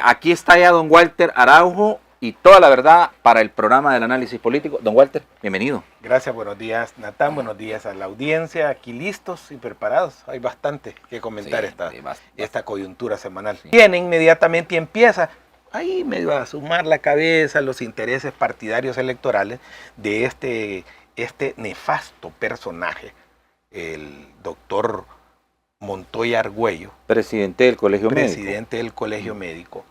Aquí está ya don Walter Araujo y toda la verdad para el programa del análisis político. Don Walter, bienvenido. Gracias, buenos días Natán, buenos días a la audiencia, aquí listos y preparados. Hay bastante que comentar esta coyuntura semanal. Sí. Viene inmediatamente y empieza ahí medio a sumar la cabeza los intereses partidarios electorales de este nefasto personaje, el doctor Montoya Argüello, Presidente del Colegio Médico. Presidente del Colegio Médico.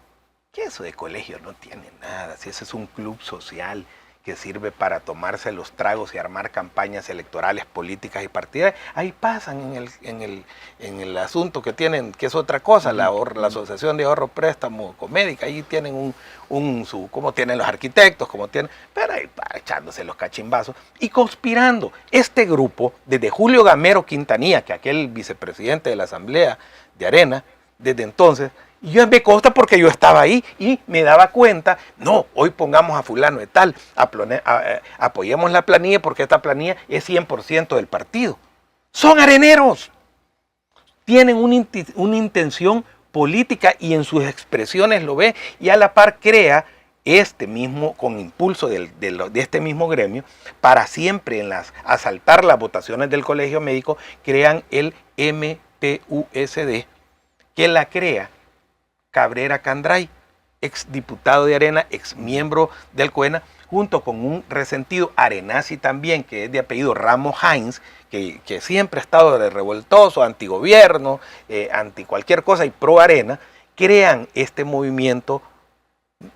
Que eso de colegio no tiene nada, si ese es un club social que sirve para tomarse los tragos y armar campañas electorales, políticas y partidarias, ahí pasan en el asunto que tienen, que es otra cosa, la Asociación de Ahorro Préstamo Comédica, ahí tienen como tienen los arquitectos, como tienen, pero ahí echándose los cachimbazos y conspirando. Este grupo, desde Julio Gamero Quintanilla, que aquel vicepresidente de la Asamblea de Arena, desde entonces, y yo me consta porque yo estaba ahí y me daba cuenta, no, hoy pongamos a fulano de tal, apoyemos la planilla porque esta planilla es 100% del partido. Son areneros, tienen una intención política y en sus expresiones lo ve y a la par crea este mismo, con impulso de este mismo gremio, para siempre asaltar las votaciones del Colegio Médico, crean el MPUSD, que la crea Cabrera Candray, ex diputado de Arena, ex miembro del COENA, junto con un resentido Arenazi también, que es de apellido Ramos Hines, que siempre ha estado de revoltoso, antigobierno, anti cualquier cosa y pro Arena, crean este movimiento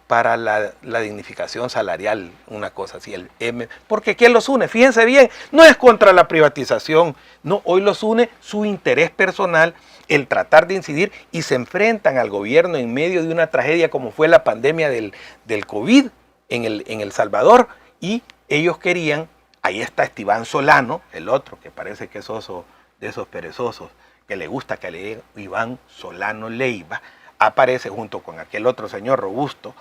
para la dignificación salarial, una cosa así, el M, porque ¿quién los une? Fíjense bien, no es contra la privatización, no, hoy los une su interés personal, el tratar de incidir y se enfrentan al gobierno en medio de una tragedia como fue la pandemia del COVID en El Salvador y ellos querían, ahí está Esteban Solano, el otro que parece que es oso de esos perezosos, que le gusta que le digan Iván Solano Leiva, aparece junto con aquel otro señor robusto,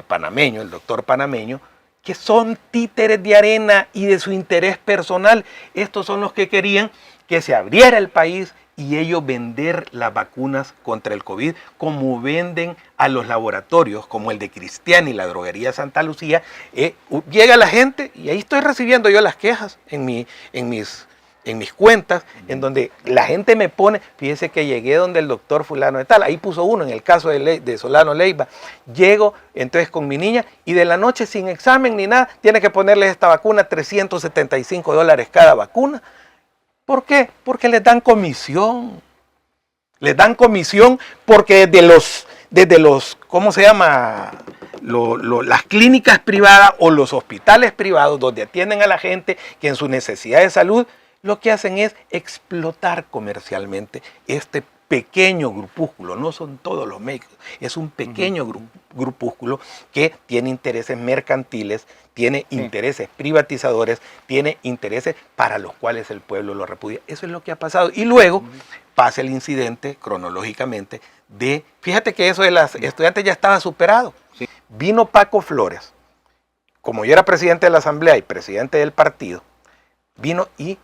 panameño, el doctor panameño, que son títeres de Arena y de su interés personal. Estos son los que querían que se abriera el país y ellos vender las vacunas contra el COVID como venden a los laboratorios, como el de Cristiani y la droguería Santa Lucía. Llega la gente y ahí estoy recibiendo yo las quejas en mis cuentas, en donde la gente me pone, fíjese que llegué donde el doctor fulano de tal, ahí puso uno en el caso de Solano Leiva, llego entonces con mi niña y de la noche sin examen ni nada, tiene que ponerles esta vacuna, $375 cada vacuna. ¿Por qué? Porque les dan comisión. Les dan comisión porque desde los ¿cómo se llama? Las clínicas privadas o los hospitales privados donde atienden a la gente que en su necesidad de salud, lo que hacen es explotar comercialmente este pequeño grupúsculo, no son todos los médicos, es un pequeño grupúsculo que tiene intereses mercantiles, tiene intereses privatizadores, tiene intereses para los cuales el pueblo lo repudia. Eso es lo que ha pasado. Y luego pasa el incidente, cronológicamente, fíjate que eso de las estudiantes ya estaba superado. Sí. Vino Paco Flores, como yo era presidente de la Asamblea y presidente del partido, vino y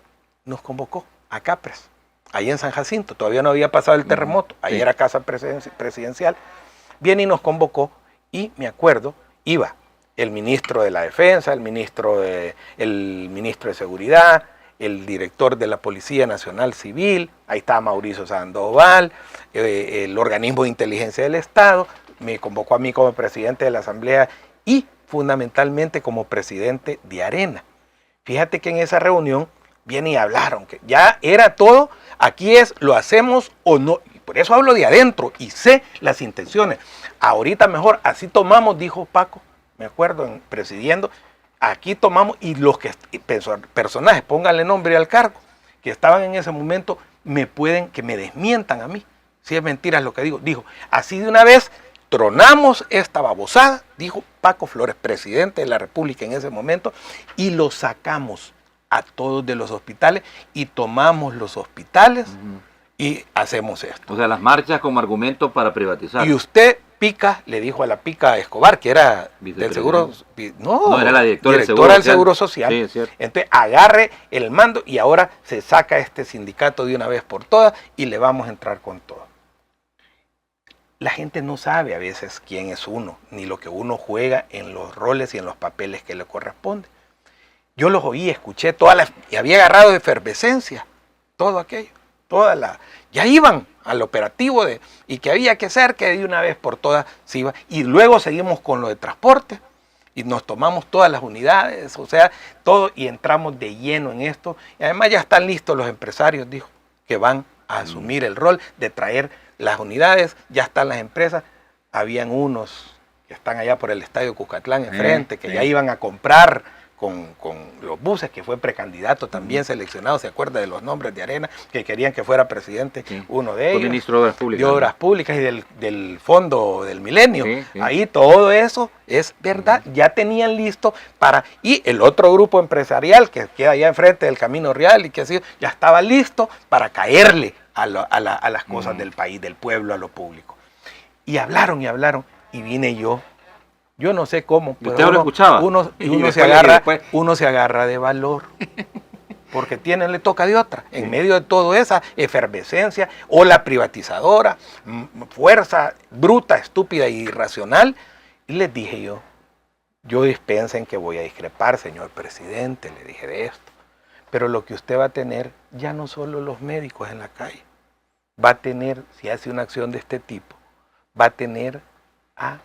nos convocó a Capres. Ahí en San Jacinto, todavía no había pasado el terremoto, ahí era casa presidencial, viene y nos convocó y me acuerdo, iba el ministro de la Defensa, el ministro de Seguridad, el director de la Policía Nacional Civil, ahí estaba Mauricio Sandoval, el organismo de inteligencia del Estado, me convocó a mí como presidente de la Asamblea y fundamentalmente como presidente de Arena. Fíjate que en esa reunión vienen y hablaron, que ya era todo, aquí es, lo hacemos o no, y por eso hablo de adentro y sé las intenciones. Ahorita mejor, así tomamos, dijo Paco, me acuerdo, presidiendo, aquí tomamos y los que personajes, pónganle nombre al cargo, que estaban en ese momento, que me desmientan a mí, si es mentira lo que digo, dijo, así de una vez, tronamos esta babosada, dijo Paco Flores, presidente de la República en ese momento, y lo sacamos a todos de los hospitales y tomamos los hospitales y hacemos esto. O sea, las marchas como argumento para privatizar. Y usted pica, le dijo a la pica Escobar, que era del seguro, no, era la directora del Seguro Social. Sí, es cierto. Entonces agarre el mando y ahora se saca este sindicato de una vez por todas y le vamos a entrar con todo. la gente no sabe a veces quién es uno, ni lo que uno juega en los roles y en los papeles que le corresponde. Yo los oí, escuché y había agarrado efervescencia, todo aquello, ya iban al operativo y que había que hacer, que de una vez por todas se iba. Y luego seguimos con lo de transporte y nos tomamos todas las unidades, o sea, todo, y entramos de lleno en esto. Y además ya están listos los empresarios, dijo, que van a asumir el rol de traer las unidades, ya están las empresas. Habían unos que están allá por el estadio Cuscatlán enfrente, que ya iban a comprar con los buses, que fue precandidato también seleccionado, se acuerda de los nombres de Arena, que querían que fuera presidente, uno de ellos. Ministro de Obras Públicas. De Obras Públicas y del Fondo del Milenio. Ahí todo eso es verdad, ya tenían listo y el otro grupo empresarial que queda allá enfrente del Camino Real y que así, ya estaba listo para caerle a las cosas del país, del pueblo, a lo público. Y hablaron, y vine yo no sé cómo, pero usted lo escuchaba. Uno se agarra de valor, porque le toca de otra, en medio de toda esa efervescencia, o la privatizadora, fuerza bruta, estúpida e irracional. Y les dije yo dispensen que voy a discrepar, señor presidente, le dije de esto, pero lo que usted va a tener, ya no solo los médicos en la calle, va a tener, si hace una acción de este tipo, va a tener a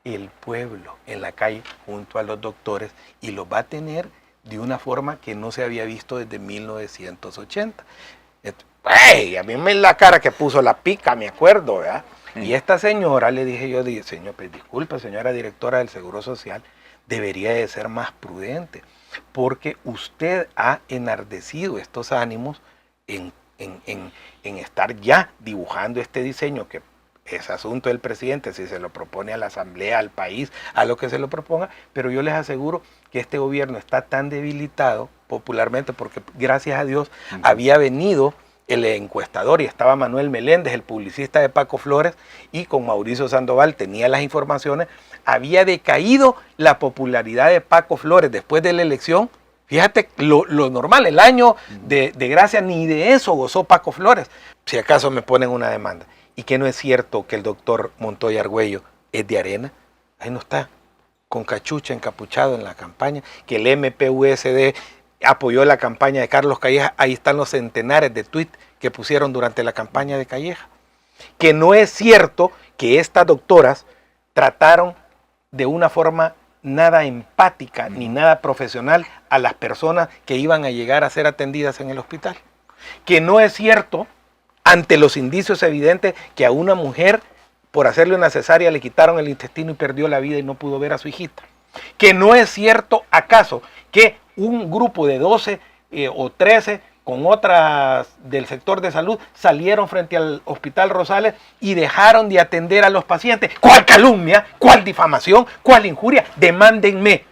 el pueblo en la calle junto a los doctores, y lo va a tener de una forma que no se había visto desde 1980. A mí me la cara que puso la pica, me acuerdo, ¿verdad? Y esta señora, le dije yo, señor, pues disculpe, señora directora del Seguro Social, debería de ser más prudente, porque usted ha enardecido estos ánimos en estar ya dibujando este diseño que es asunto del presidente, si se lo propone a la asamblea, al país, a lo que se lo proponga, pero yo les aseguro que este gobierno está tan debilitado popularmente porque gracias a Dios había venido el encuestador y estaba Manuel Meléndez, el publicista de Paco Flores, y con Mauricio Sandoval tenía las informaciones. Había decaído la popularidad de Paco Flores después de la elección. Fíjate lo normal, el año de gracia, ni de eso gozó Paco Flores, si acaso me ponen una demanda. Y que no es cierto que el doctor Montoya Argüello es de Arena, ahí no está, con cachucha, encapuchado en la campaña, que el MPUSD apoyó la campaña de Carlos Calleja, ahí están los centenares de tweets que pusieron durante la campaña de Calleja. Que no es cierto que estas doctoras trataron de una forma nada empática ni nada profesional a las personas que iban a llegar a ser atendidas en el hospital. Que no es cierto, ante los indicios evidentes, que a una mujer por hacerle una cesárea le quitaron el intestino y perdió la vida y no pudo ver a su hijita. Que no es cierto, acaso, que un grupo de 12 o 13 con otras del sector de salud salieron frente al Hospital Rosales y dejaron de atender a los pacientes. ¿Cuál calumnia? ¿Cuál difamación? ¿Cuál injuria? Demándenme.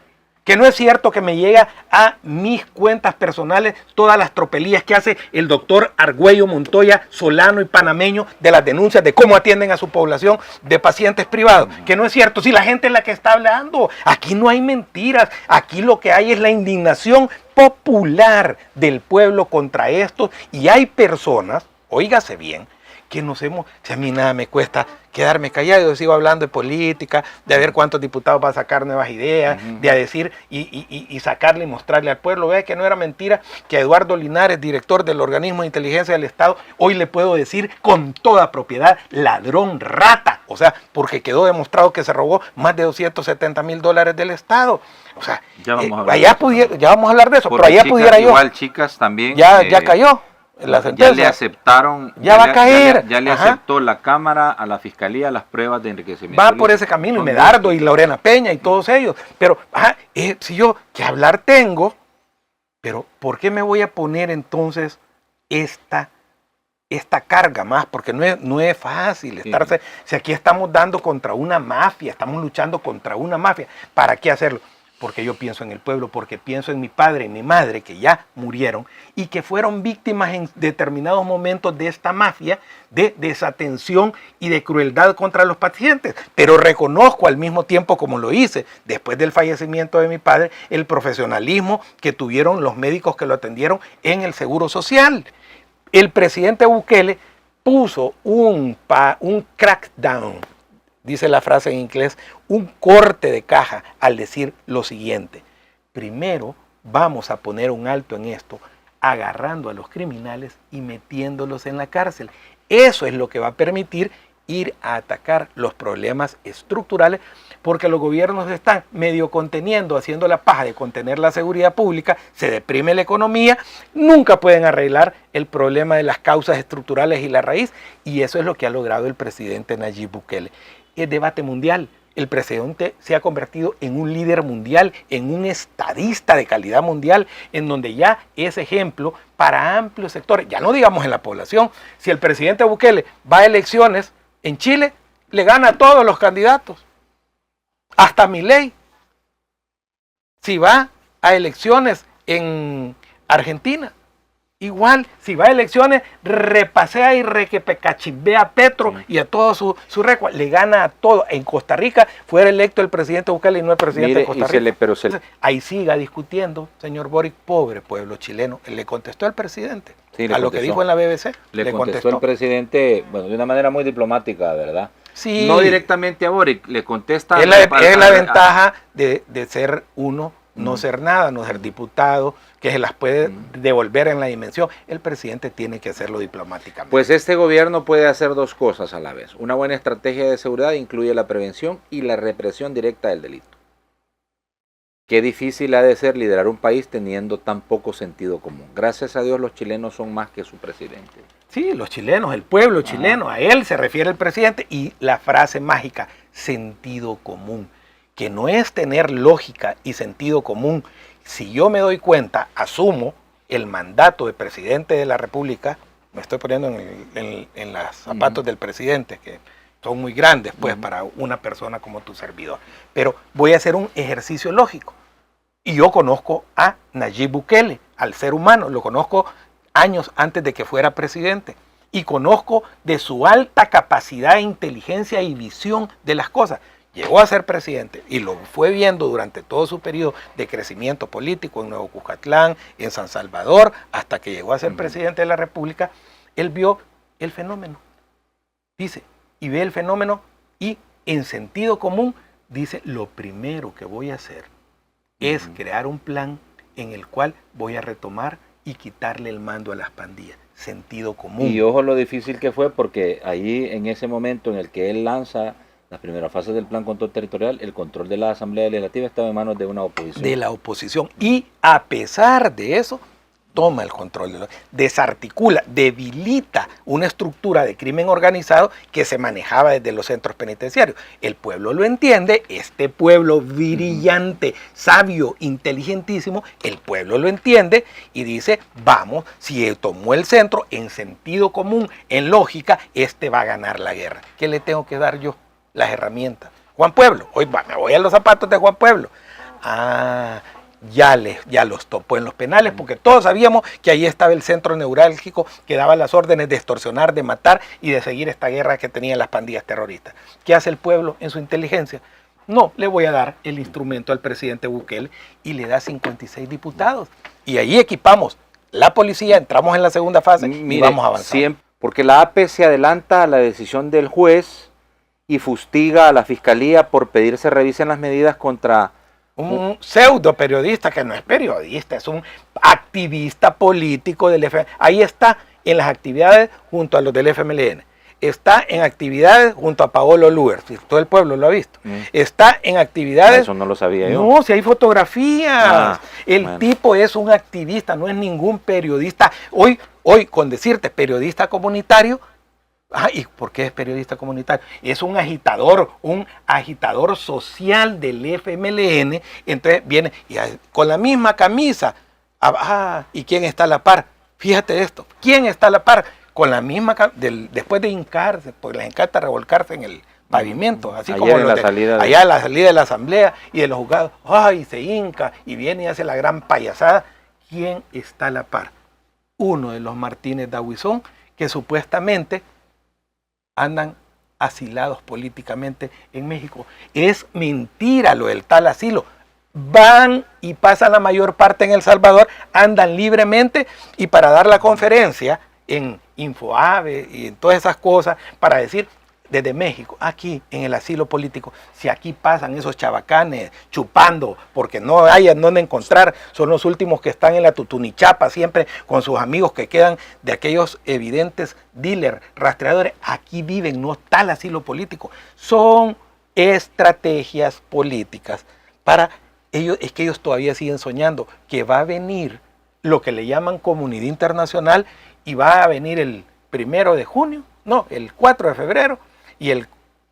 Que no es cierto que me llega a mis cuentas personales todas las tropelías que hace el doctor Argüello Montoya, Solano y panameño, de las denuncias de cómo atienden a su población de pacientes privados. Que no es cierto, si la gente es la que está hablando, aquí no hay mentiras, aquí lo que hay es la indignación popular del pueblo contra estos, y hay personas, óigase bien, que si a mí nada me cuesta quedarme callado, yo sigo hablando de política, de ver cuántos diputados van a sacar nuevas ideas, de decir y sacarle y mostrarle al pueblo. Vea que no era mentira que Eduardo Linares, director del organismo de inteligencia del Estado, hoy le puedo decir con toda propiedad, ladrón, rata, o sea, porque quedó demostrado que se robó más de $270,000 del Estado. O sea, ya vamos a hablar de eso, porque pero allá chicas, pudiera yo. Igual chicas también. Ya cayó. La sentencia. Ya le aceptaron, ya va a caer. Ya le aceptó la Cámara a la Fiscalía las pruebas de enriquecimiento. Va por ese camino, y Medardo y Lorena Peña y todos ellos. Pero, si yo que hablar tengo, pero ¿por qué me voy a poner entonces esta carga más? Porque no es fácil estarse. Si aquí estamos dando contra una mafia, estamos luchando contra una mafia, ¿para qué hacerlo? Porque yo pienso en el pueblo, porque pienso en mi padre y mi madre que ya murieron y que fueron víctimas en determinados momentos de esta mafia de desatención y de crueldad contra los pacientes. Pero reconozco al mismo tiempo, como lo hice después del fallecimiento de mi padre, el profesionalismo que tuvieron los médicos que lo atendieron en el Seguro Social. El presidente Bukele puso un crackdown, dice la frase en inglés, un corte de caja al decir lo siguiente: primero vamos a poner un alto en esto, agarrando a los criminales y metiéndolos en la cárcel. Eso es lo que va a permitir ir a atacar los problemas estructurales, porque los gobiernos están medio conteniendo, haciendo la paja de contener la seguridad pública, se deprime la economía, nunca pueden arreglar el problema de las causas estructurales y la raíz, y eso es lo que ha logrado el presidente Nayib Bukele. El debate mundial. El presidente se ha convertido en un líder mundial, en un estadista de calidad mundial, en donde ya es ejemplo para amplios sectores, ya no digamos en la población. Si el presidente Bukele va a elecciones en Chile, le gana a todos los candidatos, hasta Milei. Si va a elecciones en Argentina, igual, si va a elecciones, repasea y requepecachimbea a Petro y a todo su récord, le gana a todo. En Costa Rica fuera electo el presidente Bukele y no el presidente de Costa Rica. Ahí siga discutiendo, señor Boric, pobre pueblo chileno. Le contestó el presidente a lo que dijo en la BBC. Le contestó el presidente, bueno, de una manera muy diplomática, ¿verdad? Sí. No directamente a Boric, le contesta... Es la ventaja de ser uno, no ser nada, no ser diputado, que se las puede devolver en la dimensión. El presidente tiene que hacerlo diplomáticamente. Pues este gobierno puede hacer dos cosas a la vez. Una buena estrategia de seguridad incluye la prevención y la represión directa del delito. Qué difícil ha de ser liderar un país teniendo tan poco sentido común. Gracias a Dios los chilenos son más que su presidente. Sí, los chilenos, el pueblo chileno, a él se refiere el presidente, y la frase mágica, sentido común, que no es tener lógica y sentido común. Si yo me doy cuenta, asumo el mandato de presidente de la República, me estoy poniendo en los zapatos del presidente, que son muy grandes pues para una persona como tu servidor, pero voy a hacer un ejercicio lógico. Y yo conozco a Nayib Bukele, al ser humano, lo conozco años antes de que fuera presidente, y conozco de su alta capacidad, inteligencia y visión de las cosas. Llegó a ser presidente y lo fue viendo durante todo su periodo de crecimiento político en Nuevo Cuscatlán, en San Salvador, hasta que llegó a ser presidente de la República. Él vio el fenómeno, dice, y ve el fenómeno y en sentido común dice: lo primero que voy a hacer es crear un plan en el cual voy a retomar y quitarle el mando a las pandillas. Sentido común. Y ojo lo difícil que fue, porque ahí en ese momento en el que él lanza las primeras fases del plan control territorial, el control de la Asamblea Legislativa estaba en manos de una oposición. De la oposición. Y a pesar de eso, toma el control, desarticula, debilita una estructura de crimen organizado que se manejaba desde los centros penitenciarios. El pueblo lo entiende, este pueblo brillante, sabio, inteligentísimo, el pueblo lo entiende y dice: vamos, si tomó el centro, en sentido común, en lógica, este va a ganar la guerra. ¿Qué le tengo que dar yo? Las herramientas. Juan Pueblo, hoy me voy a los zapatos de Juan Pueblo. Ya los topó en los penales, porque todos sabíamos que ahí estaba el centro neurálgico que daba las órdenes de extorsionar, de matar y de seguir esta guerra que tenían las pandillas terroristas. ¿Qué hace el pueblo en su inteligencia? No, le voy a dar el instrumento al presidente Bukele y le da 56 diputados. Y ahí equipamos la policía, entramos en la segunda fase y vamos a avanzar. Siempre, porque la AP se adelanta a la decisión del juez y fustiga a la fiscalía por pedir se revisen las medidas contra un pseudo periodista que no es periodista, es un activista político del FMLN. Ahí está en las actividades junto a los del FMLN. Está en actividades junto a Paolo Luer, todo el pueblo lo ha visto. Está en actividades... Eso no lo sabía yo. No, si hay fotografías. El tipo es un activista, no es ningún periodista. Hoy con decirte periodista comunitario, ¿y por qué es periodista comunitario? Es un agitador social del FMLN. Entonces viene y con la misma camisa. ¿Y quién está a la par? Fíjate esto, ¿quién está a la par? Con la misma después de hincarse, porque les encanta revolcarse en el pavimento, así allá como en la salida allá a la salida de la asamblea y de los juzgados, se hinca y viene y hace la gran payasada. ¿Quién está a la par? Uno de los Martínez Dahuizón, que supuestamente andan asilados políticamente en México. Es mentira lo del tal asilo. Van y pasan la mayor parte en El Salvador, andan libremente, y para dar la conferencia en Infoave y en todas esas cosas para decir desde México, aquí en el asilo político, si aquí pasan esos chabacanes chupando porque no hayan donde encontrar, son los últimos que están en la Tutunichapa siempre con sus amigos que quedan de aquellos evidentes dealers, rastreadores, aquí viven, no está el asilo político, son estrategias políticas para ellos, es que ellos todavía siguen soñando que va a venir lo que le llaman comunidad internacional y va a venir el 1 de junio, no, el 4 de febrero, y el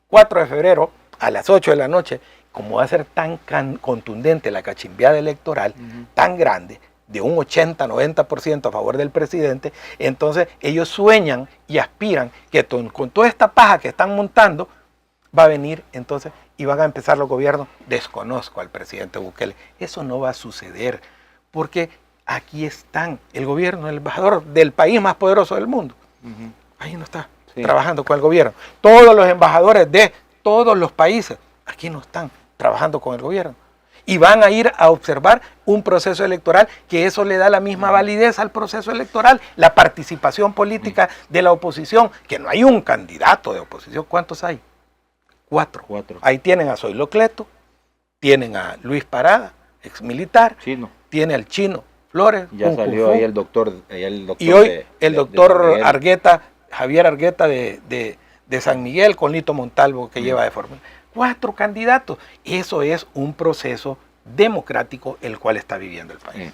4 de febrero a las 8 de la noche, como va a ser tan contundente la cachimbiada electoral, tan grande, de un 80-90% a favor del presidente, entonces ellos sueñan y aspiran que con toda esta paja que están montando, va a venir entonces y van a empezar los gobiernos. Desconozco al presidente Bukele, eso no va a suceder, porque aquí están el gobierno, el embajador del país más poderoso del mundo, ahí no está. Sí. Trabajando con el gobierno. Todos los embajadores de todos los países aquí no están trabajando con el gobierno. Y van a ir a observar un proceso electoral que eso le da la misma validez al proceso electoral, la participación política de la oposición, que no hay un candidato de oposición. ¿Cuántos hay? 4. Ahí tienen a Zoilo Cleto, tienen a Luis Parada, ex militar, tiene al Chino Flores. Ya salió ahí el doctor. Y hoy el doctor Argueta, Javier Argueta de San Miguel con Lito Montalvo que lleva de forma. 4 candidatos. Eso es un proceso democrático el cual está viviendo el país.